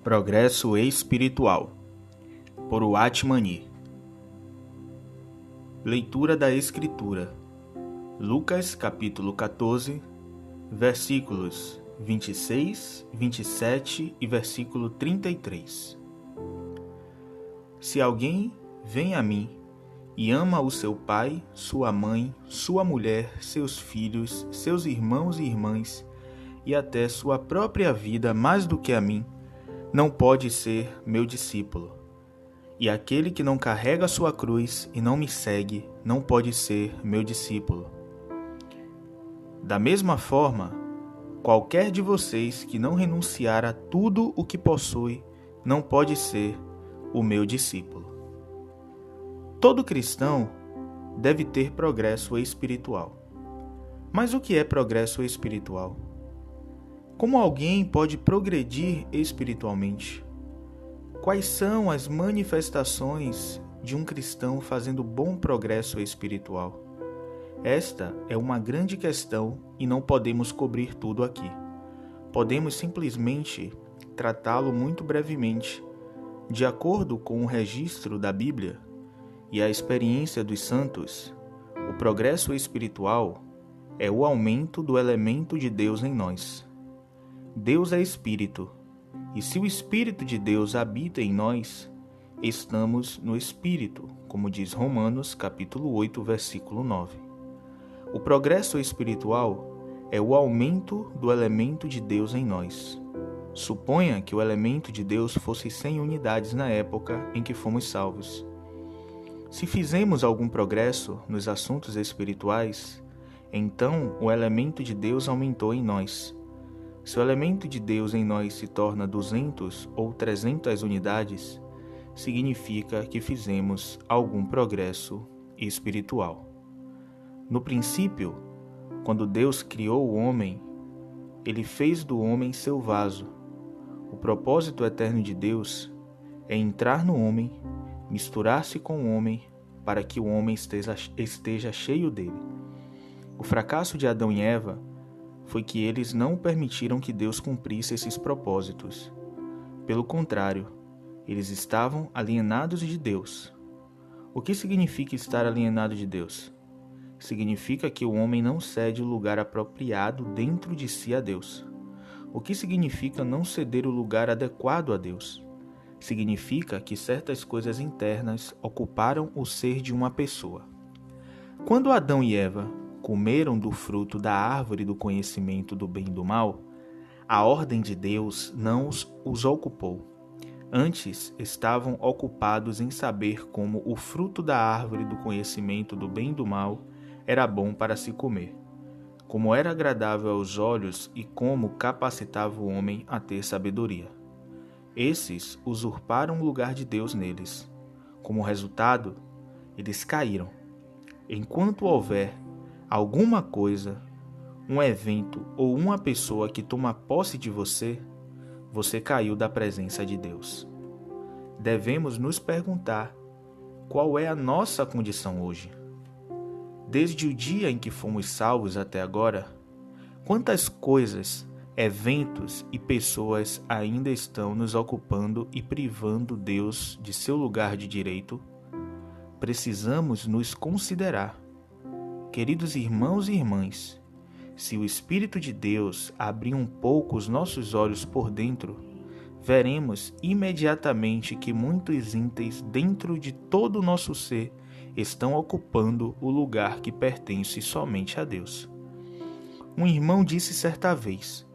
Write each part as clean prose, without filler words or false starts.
Progresso espiritual, por Watmani. Leitura da Escritura. Lucas capítulo 14, versículos 26, 27 e versículo 33. Se alguém vem a mim e ama o seu pai, sua mãe, sua mulher, seus filhos, seus irmãos e irmãs, e até sua própria vida mais do que a mim, não pode ser meu discípulo. E aquele que não carrega sua cruz e não me segue, não pode ser meu discípulo. Da mesma forma, qualquer de vocês que não renunciar a tudo o que possui, não pode ser o meu discípulo. Todo cristão deve ter progresso espiritual. Mas o que é progresso espiritual? Como alguém pode progredir espiritualmente? Quais são as manifestações de um cristão fazendo bom progresso espiritual? Esta é uma grande questão e não podemos cobrir tudo aqui. Podemos simplesmente tratá-lo muito brevemente. De acordo com o registro da Bíblia e a experiência dos santos, o progresso espiritual é o aumento do elemento de Deus em nós. Deus é Espírito, e se o Espírito de Deus habita em nós, estamos no Espírito, como diz Romanos capítulo 8, versículo 9. O progresso espiritual é o aumento do elemento de Deus em nós. Suponha que o elemento de Deus fosse 100 unidades na época em que fomos salvos. Se fizemos algum progresso nos assuntos espirituais, então o elemento de Deus aumentou em nós. Se o elemento de Deus em nós se torna 200 ou 300 unidades, significa que fizemos algum progresso espiritual. No princípio, quando Deus criou o homem, Ele fez do homem seu vaso. O propósito eterno de Deus é entrar no homem, misturar-se com o homem, para que o homem esteja cheio dele. O fracasso de Adão e Eva foi que eles não permitiram que Deus cumprisse esses propósitos. Pelo contrário, eles estavam alienados de Deus. O que significa estar alienado de Deus? Significa que o homem não cede o lugar apropriado dentro de si a Deus. O que significa não ceder o lugar adequado a Deus? Significa que certas coisas internas ocuparam o ser de uma pessoa. Quando Adão e Eva comeram do fruto da árvore do conhecimento do bem e do mal, a ordem de Deus não os ocupou. Antes, estavam ocupados em saber como o fruto da árvore do conhecimento do bem e do mal era bom para se comer, como era agradável aos olhos e como capacitava o homem a ter sabedoria. Esses usurparam o lugar de Deus neles. Como resultado, eles caíram. Enquanto houver alguma coisa, um evento ou uma pessoa que toma posse de você, você caiu da presença de Deus. Devemos nos perguntar qual é a nossa condição hoje. Desde o dia em que fomos salvos até agora, quantas coisas, eventos e pessoas ainda estão nos ocupando e privando Deus de seu lugar de direito? Precisamos nos considerar. Queridos irmãos e irmãs, se o Espírito de Deus abrir um pouco os nossos olhos por dentro, veremos imediatamente que muitos itens dentro de todo o nosso ser estão ocupando o lugar que pertence somente a Deus. Um irmão disse certa vez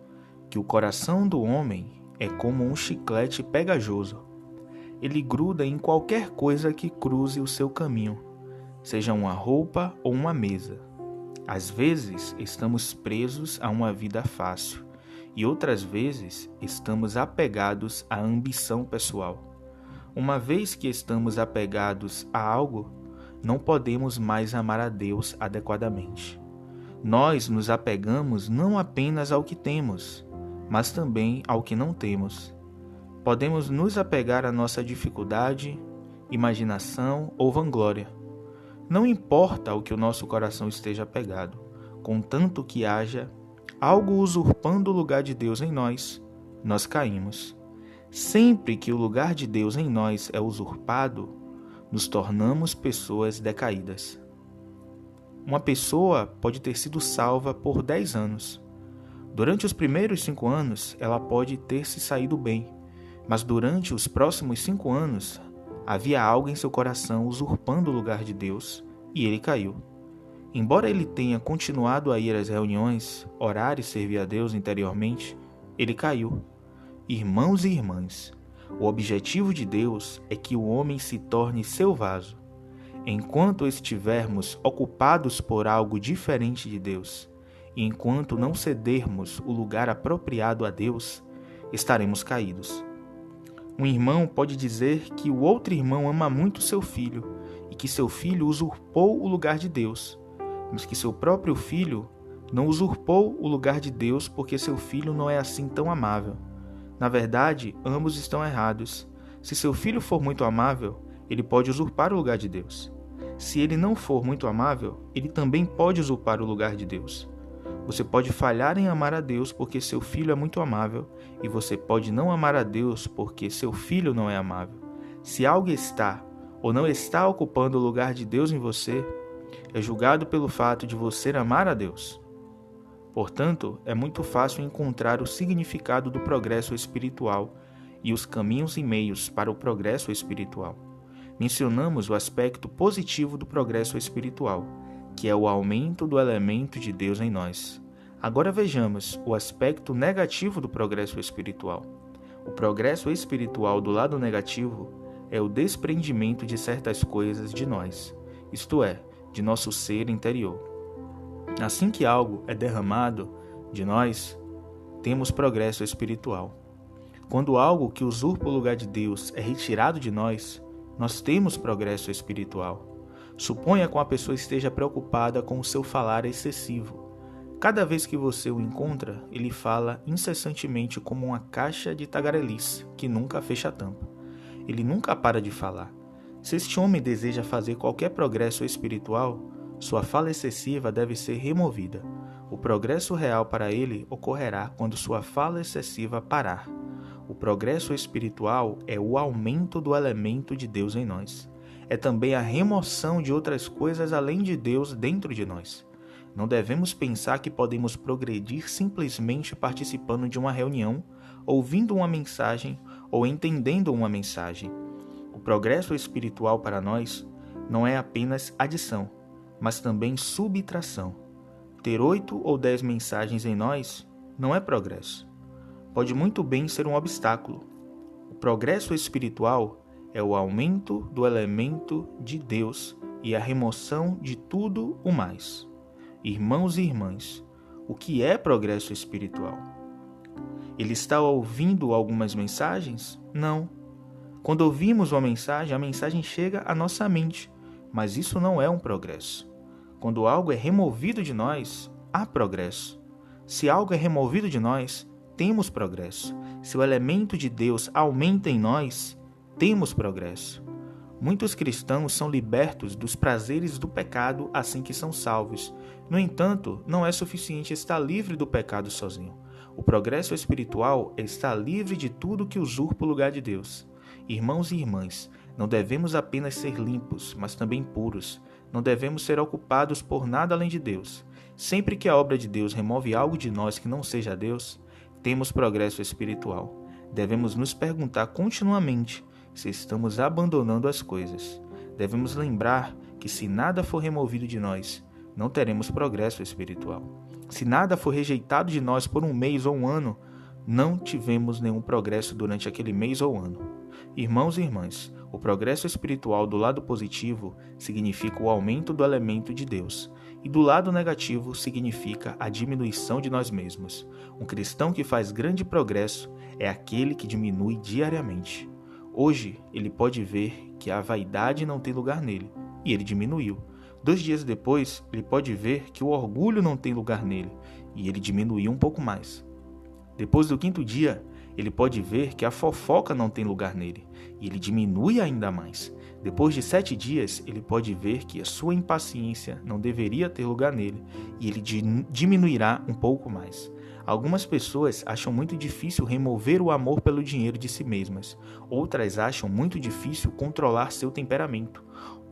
que o coração do homem é como um chiclete pegajoso. Ele gruda em qualquer coisa que cruze o seu caminho, seja uma roupa ou uma mesa. Às vezes, estamos presos a uma vida fácil e outras vezes estamos apegados à ambição pessoal. Uma vez que estamos apegados a algo, não podemos mais amar a Deus adequadamente. Nós nos apegamos não apenas ao que temos, mas também ao que não temos. Podemos nos apegar à nossa dificuldade, imaginação ou vanglória. Não importa o que o nosso coração esteja apegado, contanto que haja algo usurpando o lugar de Deus em nós, nós caímos. Sempre que o lugar de Deus em nós é usurpado, nos tornamos pessoas decaídas. Uma pessoa pode ter sido salva por 10 anos. Durante os primeiros 5 anos, ela pode ter se saído bem, mas durante os próximos 5 anos, havia algo em seu coração usurpando o lugar de Deus e ele caiu. Embora ele tenha continuado a ir às reuniões, orar e servir a Deus interiormente, ele caiu. Irmãos e irmãs, o objetivo de Deus é que o homem se torne seu vaso. Enquanto estivermos ocupados por algo diferente de Deus, e enquanto não cedermos o lugar apropriado a Deus, estaremos caídos. Um irmão pode dizer que o outro irmão ama muito seu filho e que seu filho usurpou o lugar de Deus, mas que seu próprio filho não usurpou o lugar de Deus porque seu filho não é assim tão amável. Na verdade, ambos estão errados. Se seu filho for muito amável, ele pode usurpar o lugar de Deus. Se ele não for muito amável, ele também pode usurpar o lugar de Deus. Você pode falhar em amar a Deus porque seu filho é muito amável, e você pode não amar a Deus porque seu filho não é amável. Se algo está ou não está ocupando o lugar de Deus em você, é julgado pelo fato de você amar a Deus. Portanto, é muito fácil encontrar o significado do progresso espiritual e os caminhos e meios para o progresso espiritual. Mencionamos o aspecto positivo do progresso espiritual, que é o aumento do elemento de Deus em nós. Agora vejamos o aspecto negativo do progresso espiritual. O progresso espiritual do lado negativo é o desprendimento de certas coisas de nós, isto é, de nosso ser interior. Assim que algo é derramado de nós, temos progresso espiritual. Quando algo que usurpa o lugar de Deus é retirado de nós temos progresso espiritual. Suponha que uma pessoa esteja preocupada com o seu falar excessivo. Cada vez que você o encontra, ele fala incessantemente como uma caixa de tagarelice que nunca fecha a tampa. Ele nunca para de falar. Se este homem deseja fazer qualquer progresso espiritual, sua fala excessiva deve ser removida. O progresso real para ele ocorrerá quando sua fala excessiva parar. O progresso espiritual é o aumento do elemento de Deus em nós. É também a remoção de outras coisas além de Deus dentro de nós. Não devemos pensar que podemos progredir simplesmente participando de uma reunião, ouvindo uma mensagem ou entendendo uma mensagem. O progresso espiritual para nós não é apenas adição, mas também subtração. Ter 8 ou 10 mensagens em nós não é progresso. Pode muito bem ser um obstáculo. O progresso espiritual é o aumento do elemento de Deus e a remoção de tudo o mais. Irmãos e irmãs, o que é progresso espiritual? Ele está ouvindo algumas mensagens? Não. Quando ouvimos uma mensagem, a mensagem chega à nossa mente, mas isso não é um progresso. Quando algo é removido de nós, há progresso. Se algo é removido de nós, temos progresso. Se o elemento de Deus aumenta em nós, temos progresso. Muitos cristãos são libertos dos prazeres do pecado assim que são salvos. No entanto, não é suficiente estar livre do pecado sozinho. O progresso espiritual é estar livre de tudo que usurpa o lugar de Deus. Irmãos e irmãs, não devemos apenas ser limpos, mas também puros. Não devemos ser ocupados por nada além de Deus. Sempre que a obra de Deus remove algo de nós que não seja Deus, temos progresso espiritual. Devemos nos perguntar continuamente se estamos abandonando as coisas. Devemos lembrar que se nada for removido de nós, não teremos progresso espiritual. Se nada for rejeitado de nós por um mês ou um ano, não tivemos nenhum progresso durante aquele mês ou ano. Irmãos e irmãs, o progresso espiritual do lado positivo significa o aumento do elemento de Deus, e do lado negativo significa a diminuição de nós mesmos. Um cristão que faz grande progresso é aquele que diminui diariamente. Hoje, ele pode ver que a vaidade não tem lugar nele, e ele diminuiu. 2 dias depois, ele pode ver que o orgulho não tem lugar nele, e ele diminuiu um pouco mais. Depois do 5º dia, ele pode ver que a fofoca não tem lugar nele, e ele diminui ainda mais. Depois de 7 dias, ele pode ver que a sua impaciência não deveria ter lugar nele, e ele diminuirá um pouco mais. Algumas pessoas acham muito difícil remover o amor pelo dinheiro de si mesmas. Outras acham muito difícil controlar seu temperamento.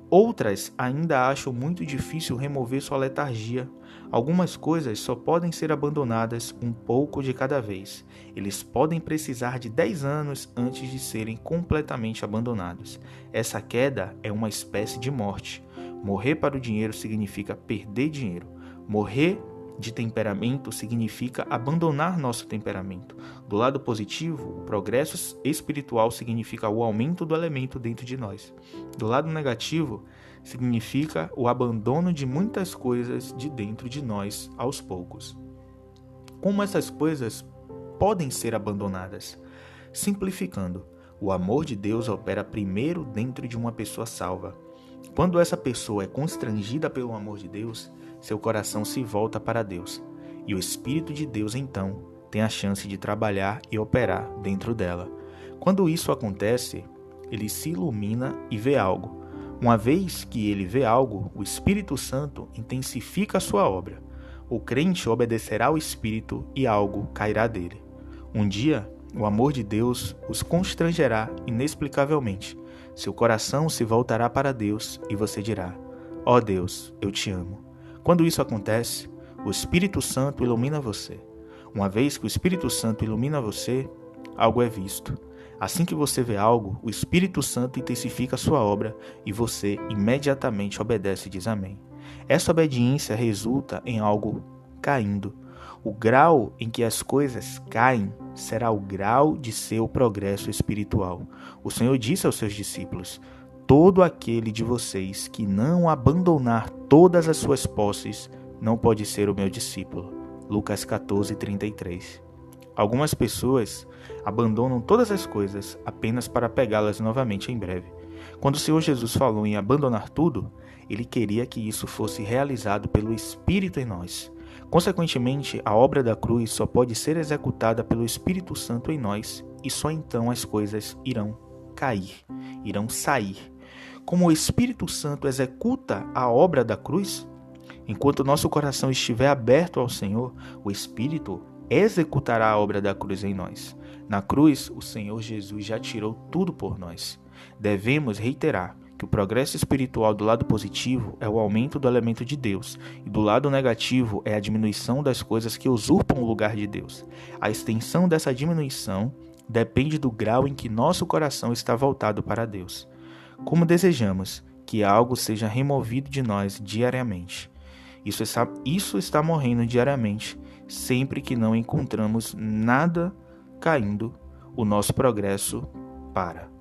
Outras ainda acham muito difícil remover sua letargia. Algumas coisas só podem ser abandonadas um pouco de cada vez. Eles podem precisar de 10 anos antes de serem completamente abandonados. Essa queda é uma espécie de morte. Morrer para o dinheiro significa perder dinheiro. Morrer de temperamento significa abandonar nosso temperamento. Do lado positivo, o progresso espiritual significa o aumento do elemento dentro de nós. Do lado negativo, significa o abandono de muitas coisas de dentro de nós aos poucos. Como essas coisas podem ser abandonadas? Simplificando, o amor de Deus opera primeiro dentro de uma pessoa salva. Quando essa pessoa é constrangida pelo amor de Deus, seu coração se volta para Deus, e o Espírito de Deus, então, tem a chance de trabalhar e operar dentro dela. Quando isso acontece, ele se ilumina e vê algo. Uma vez que ele vê algo, o Espírito Santo intensifica a sua obra. O crente obedecerá ao Espírito e algo cairá dele. Um dia, o amor de Deus os constrangerá inexplicavelmente. Seu coração se voltará para Deus e você dirá: ó Deus, eu te amo. Quando isso acontece, o Espírito Santo ilumina você. Uma vez que o Espírito Santo ilumina você, algo é visto. Assim que você vê algo, o Espírito Santo intensifica a sua obra e você imediatamente obedece e diz amém. Essa obediência resulta em algo caindo. O grau em que as coisas caem será o grau de seu progresso espiritual. O Senhor disse aos seus discípulos: todo aquele de vocês que não abandonar todas as suas posses não pode ser o meu discípulo. Lucas 14:33. Algumas pessoas abandonam todas as coisas apenas para pegá-las novamente em breve. Quando o Senhor Jesus falou em abandonar tudo, ele queria que isso fosse realizado pelo Espírito em nós. Consequentemente, a obra da cruz só pode ser executada pelo Espírito Santo em nós, e só então as coisas irão cair, irão sair. Como o Espírito Santo executa a obra da cruz, enquanto nosso coração estiver aberto ao Senhor, o Espírito executará a obra da cruz em nós. Na cruz, o Senhor Jesus já tirou tudo por nós. Devemos reiterar que o progresso espiritual do lado positivo é o aumento do elemento de Deus, e do lado negativo é a diminuição das coisas que usurpam o lugar de Deus. A extensão dessa diminuição depende do grau em que nosso coração está voltado para Deus. Como desejamos que algo seja removido de nós diariamente. Isso está morrendo diariamente, sempre que não encontramos nada caindo, o nosso progresso para.